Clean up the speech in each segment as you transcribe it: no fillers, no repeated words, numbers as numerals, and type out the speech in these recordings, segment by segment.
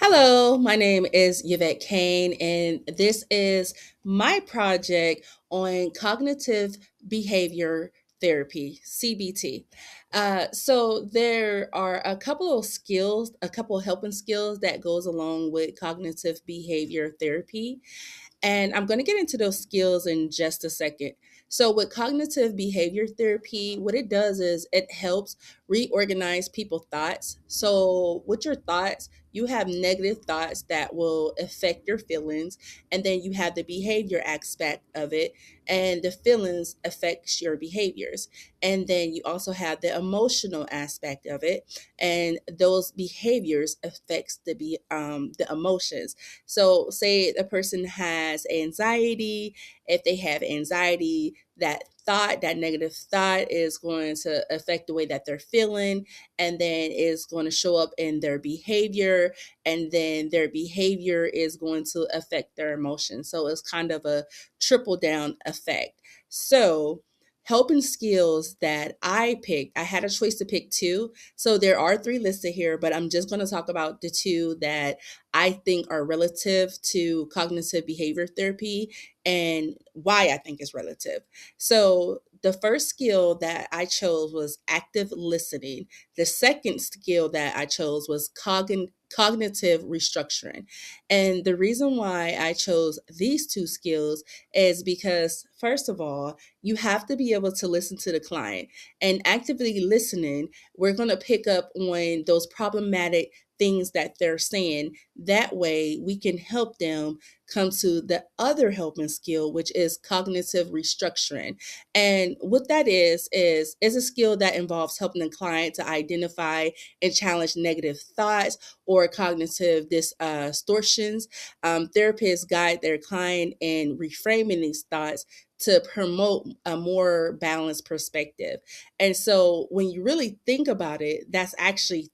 Hello, my name is Yvette Kane, and this is my project on cognitive behavior therapy, CBT. So there are a couple of skills, a couple of helping skills that goes along with cognitive behavior therapy. And I'm going to get into those skills in just a second. So, with cognitive behavior therapy, what it does is it helps reorganize people's thoughts. So, with your thoughts, you have negative thoughts that will affect your feelings, and then you have the behavior aspect of it, and the feelings affects your behaviors. And then you also have the emotional aspect of it, and those behaviors affects the emotions. So, say a person has anxiety, if they have anxiety, that negative thought is going to affect the way that they're feeling, and then is going to show up in their behavior, and then their behavior is going to affect their emotions. So, it's kind of a triple down effect. So, helping skills that I picked, I had a choice to pick two. So, there are three listed here, but I'm just going to talk about the two that I think are relative to cognitive behavior therapy and why I think is relative. So, the first skill that I chose was active listening. The second skill that I chose was cognitive restructuring. And the reason why I chose these two skills is because, first of all, you have to be able to listen to the client. And actively listening, we're going to pick up on those problematic things that they're saying. That way, we can help them come to the other helping skill, which is cognitive restructuring. And what that is a skill that involves helping the client to identify and challenge negative thoughts or cognitive distortions. Therapists guide their client in reframing these thoughts to promote a more balanced perspective. And so when you really think about it, that's actually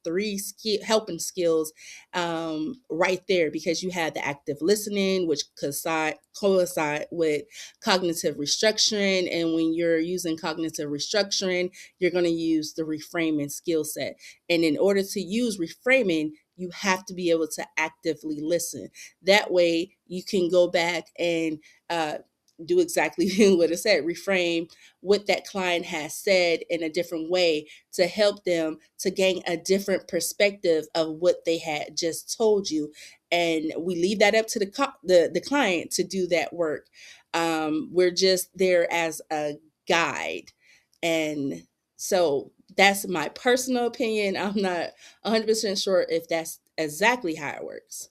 helping skills right there, because you had the active listening, which coincide with cognitive restructuring. And when you're using cognitive restructuring, you're going to use the reframing skill set. And in order to use reframing, you have to be able to actively listen. That way, you can go back and do exactly what it said, reframe what that client has said in a different way to help them to gain a different perspective of what they had just told you. And we leave that up to the client to do that work. We're just there as a guide. And so that's my personal opinion. I'm not 100% sure if that's exactly how it works.